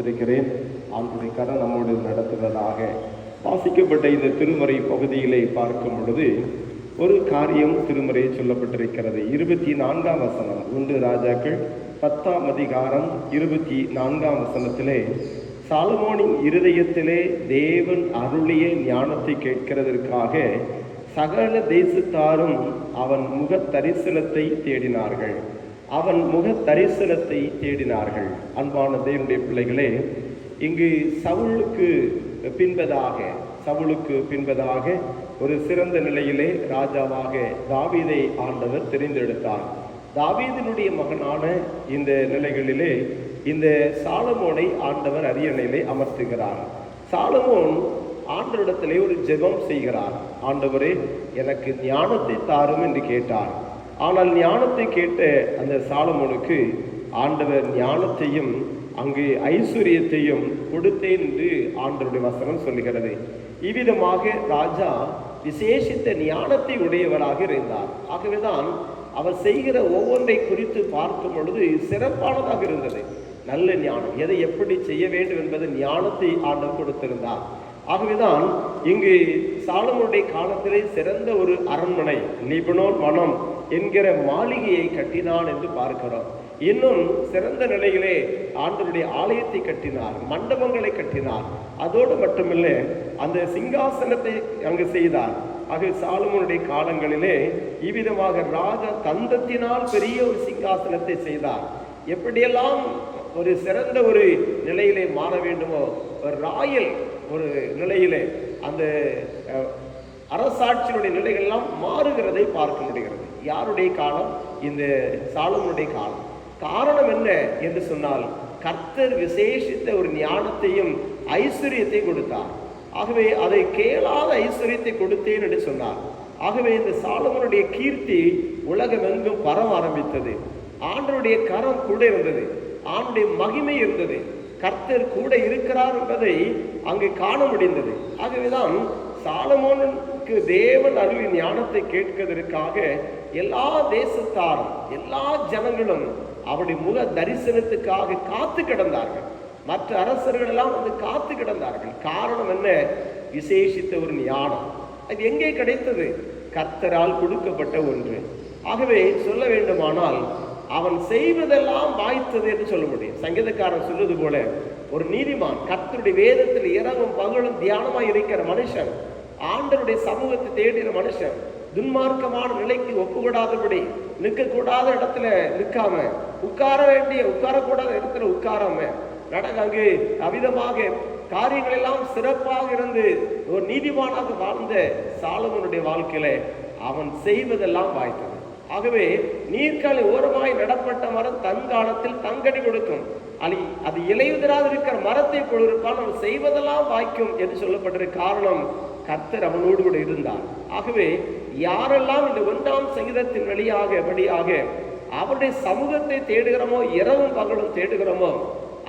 இருக்கிறேன். ஆண்டுடைய கரம் நம்மோடு நடத்துவதாக. வாசிக்கப்பட்ட இந்த திருமறை பகுதியிலே பார்க்கும் பொழுது ஒரு காரியம் திருமறை சொல்லப்பட்டிருக்கிறது. 24ஆம் வசனம், 1 ராஜாக்கள் 10ஆம் அதிகாரம் 24ஆம் வசனத்திலே, சாலமோனின் இருதயத்திலே தேவன் அருளிய ஞானத்தை கேட்கிறதற்காக சகல தேசத்தாரும் அவன் முக தரிசனத்தை தேடினார்கள். அவன் முக தரிசனத்தை தேடினார்கள். அன்பான தேவனுடைய பிள்ளைகளே, இங்கு சவுலுக்கு பின்பதாக ஒரு சிறந்த நிலையிலே ராஜாவாக தாவீதை ஆண்டவர் தெரிந்தெடுத்தார். தாவீதினுடைய மகனான இந்த நிலைகளிலே இந்த சாலமோனை ஆண்டவர் அரியணையிலே அமர்த்துகிறார். சாலமோன் ஆண்டவரிடத்திலே ஒரு ஜெபம் செய்கிறார். ஆண்டவரே, எனக்கு ஞானத்தை தாரும் என்று கேட்டார். ஆனால் ஞானத்தை கேட்ட அந்த சாலமோனுக்கு ஆண்டவர் ஞானத்தையும் அங்கு ஐஸ்வர்யத்தையும் கொடுத்தேன் என்று ஆண்டவருடைய வசனம் சொல்லுகிறது. இவ்விதமாக ராஜா விசேஷித்த ஞானத்தை உடையவராக இருந்தார். ஆகவேதான் அவர் செய்கிற ஒவ்வொன்றை குறித்து பார்க்கும் பொழுது சிறப்பானதாக இருந்தது. நல்ல ஞானம், எதை எப்படி செய்ய வேண்டும் என்பது ஞானத்தை ஆண்டவர் கொடுத்திருந்தார். ஆகவேதான் இங்கு சாலமோனுடைய காலத்திலே சிறந்த ஒரு அரண்மனை, லீபனோன் வனம் என்கிற மாளிகையை கட்டினான் என்று பார்க்கிறோம். இன்னும் சிறந்த நிலையிலே ஆண்டவருடைய ஆலயத்தை கட்டினார், மண்டபங்களை கட்டினார். அதோடு மட்டுமில்லை, அந்த சிங்காசனத்தை அங்கு செய்தார். ஆக சாலமோனுடைய காலங்களிலே இவ்விதமாக ராஜா தந்தத்தினால் பெரிய ஒரு சிங்காசனத்தை செய்தார். எப்படியெல்லாம் ஒரு சிறந்த ஒரு நிலையிலே மாற வேண்டுமோ, ஒரு ராயல் ஒரு நிலையிலே அந்த அரசாட்சியினுடைய நிலைகள் எல்லாம் மாறுகிறதை பார்க்க முடிகிறது. யாருடைய காலம்? இந்த சாலமோனுடைய காலம். காரணம் என்ன என்று சொன்னால், கர்த்தர் விசேஷித்த ஒரு ஞானத்தையும் ஐஸ்வர்யத்தை கொடுத்தார். ஆகவே அதை கேளாத ஐஸ்வர்யத்தை கொடுத்தேன் என்று சொன்னார். ஆகவே இந்த சாலமோனுடைய கீர்த்தி உலகமெங்கும் பரவ ஆரம்பித்தது. ஆண்டவருடைய கரம் கூட இருந்தது, ஆண்டுடைய மகிமை இருந்தது, கர்த்தர் கூட இருக்கிறார் என்பதை அங்கு காண முடிந்தது. ஆகவேதான் சாலமோனுக்கு தேவன் அருளின் ஞானத்தை கேட்கிறதற்காக எல்லா தேசத்தாரும் எல்லா ஜனங்களும் அவருடைய முக தரிசனத்துக்காக காத்து கிடந்தார்கள். மற்ற அரசர்கள் எல்லாம் வந்து காத்து கிடந்தார்கள். காரணம் என்ன? விசேஷித்த ஒரு ஞானம். அது எங்கே கிடைத்தது? கர்த்தரால் கொடுக்கப்பட்ட ஒன்று. ஆகவே சொல்ல வேண்டுமானால் அவன் செய்வதெல்லாம் வாய்த்தது என்று சொல்ல முடியும். சங்கீதக்காரன் சொல்வது போல, ஒரு நீதிமான், கர்த்தருடைய வேதத்தில் இரவும் பகலும் தியானமாய் இருக்கிற மனுஷன், ஆண்டவருடைய சமூகத்தை தேடுகிற மனுஷன், துன்மார்க்கமான நிலைக்கு ஒப்புக்கூடாதபடி, நிற்கக்கூடாத இடத்துல நிற்காம, உட்காரக்கூடாத இடத்துல உட்காராம அங்கு அவிதமாக காரியங்கள் எல்லாம் சிறப்பாக இருந்து ஒரு நீதிமானாக வாழ்ந்த சாலமோனுடைய வாழ்க்கையில அவன் செய்வதெல்லாம் வாய்த்தது. ஆகவே நீர்க்காலை ஓரமாய் நடப்பட்ட மரம் தன் காலத்தில் தங்கடி கொடுக்கும், அது இலையுதிராது இருக்கிற மரத்தை கொண்டிருப்பான், அவன் செய்வதெல்லாம் வாய்க்கும் என்று சொல்லப்பட்டிருக்க காரணம், கர்த்தர் அவனோடு கூட இருந்தார். ஆகவே யாரெல்லாம் இந்த 1ஆம் சங்கீதத்தின் வழியாக அவருடைய சமூகத்தை தேடுகிறோமோ, இரவும் பகலும் தேடுகிறோமோ,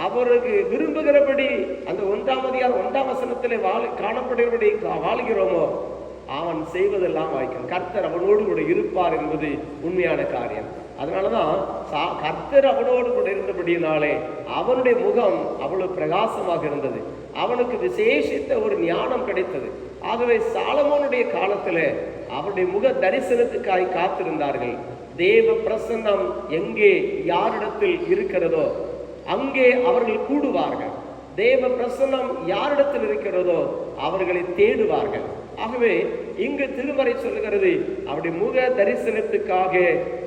அவருக்கு விரும்புகிறபடி அந்த 1ஆம் அதிகாரம் 1ஆம் வசனத்திலே காணப்படுகிறபடி வாழ்கிறோமோ, அவன் செய்வதெல்லாம் வாய்க்கும். கர்த்தர் அவனோடு கூட இருப்பார் என்பது உண்மையான காரியம். அதனாலதான் கர்த்தர் அவனோடு கூட இருந்தபடியினாலே அவனுடைய முகம் அவ்வளவு பிரகாசமாக இருந்தது. அவனுக்கு விசேஷித்த ஒரு ஞானம் கிடைத்தது. ஆகவே சாலமோனுடைய காலத்துல அவருடைய முக தரிசனத்துக்காய் காத்திருந்தார்கள். தேவ பிரசன்னம் எங்கே யாரிடத்தில் இருக்கிறதோ அங்கே அவர்கள் கூடுவார்கள். தேவ பிரசன்னம் யாரிடத்தில் இருக்கிறதோ அவர்களை தேடுவார்கள். ஆகவே இங்கு திருமறை சொல்லுகிறது, அவருடைய முக தரிசனத்துக்காக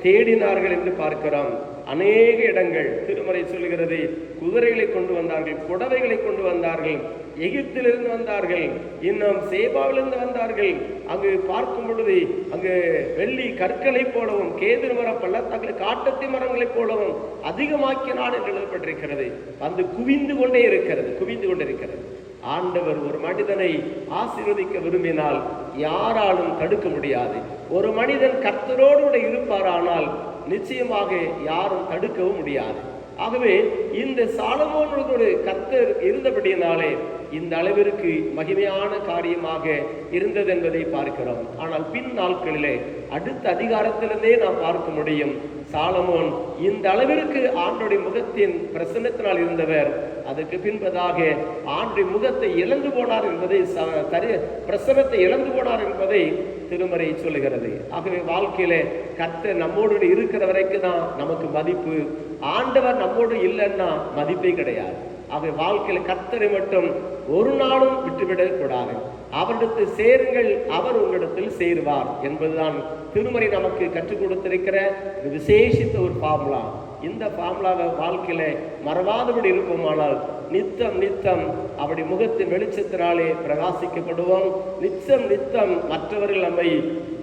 தேடினார்கள் என்று பார்க்கிறோம். அநேக இடங்கள் திருமறை சொல்லுகிறது, குதிரைகளை கொண்டு வந்தார்கள், புடவைகளை கொண்டு வந்தார்கள், எகிப்திலிருந்து வந்தார்கள், இன்னும் சேபாவிலிருந்து வந்தார்கள். அங்கு பார்க்கும் பொழுது அங்கு வெள்ளி கற்களை போலவும் கேதுரு மர பள்ளத்தாக்களை காட்டத்தி மரங்களைப் போலவும் அதிகமாக்கினான் என்று எழுதப்பட்டிருக்கிறது. வந்து குவிந்து கொண்டே இருக்கிறது. ஆண்டவர் ஒரு மனிதனை ஆசீர்வதிக்க விரும்பினால் யாராலும் தடுக்க முடியாது. ஒரு மனிதன் கர்த்தரோடு கூட இருப்பாரானால் நிச்சயமாக யாரும் தடுக்கவும் முடியாது. ஆகவே இந்த சாலமோனோடு கர்த்தர் இருந்தபடியினாலே இந்த அளவிற்கு மகிமையான காரியமாக இருந்தது என்பதை பார்க்கிறோம். ஆனால் பின் நாட்களிலே அடுத்த அதிகாரத்திலிருந்தே நாம் பார்க்க முடியும், சாலமோன் இந்த அளவிற்கு ஆண்டோடைய முகத்தின் பிரசன்னத்தினால் இருந்தவர், அதுக்கு பின்பதாக ஆண்டுடைய முகத்தை இழந்து போனார் என்பதை, பிரசன்னத்தை இழந்து போனார் என்பதை திருமறை சொல்லுகிறது. ஆகவே வாழ்க்கையில கர்த்தர் நம்மோடு இருக்கிற வரைக்கும் தான் நமக்கு மதிப்பு. ஆண்டவர் நம்மோடு இல்லைன்னா மதிப்பே கிடையாது. ஆகவே வாழ்க்கையில கர்த்தரை மட்டும் ஒரு நாளும் விட்டுவிடக் கூடாது. அவரிடத்தில் சேருங்கள், அவர் உங்களிடத்தில் சேருவார் என்பதுதான் திருமறை நமக்கு கற்றுக் கொடுத்திருக்கிற விசேஷித்த ஒரு ஃபார்முலா. இந்த ஃபார்முலாவை வாழ்க்கையில மறவாதபடி இருப்போமானால் நித்தம் நித்தம் அவருடைய முகத்தின் வெளிச்சத்தினாலே பிரகாசிக்கப்படுவோம். நித்தம் நித்தம் மற்றவர்கள் நம்மை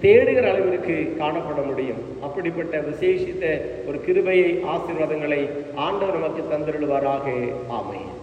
தேடுகிற அளவிற்கு காணப்பட முடியும். அப்படிப்பட்ட விசேஷித்த ஒரு கிருபையை, ஆசீர்வாதங்களை ஆண்டவர் நமக்கு தந்திருவாராக. ஆமென்.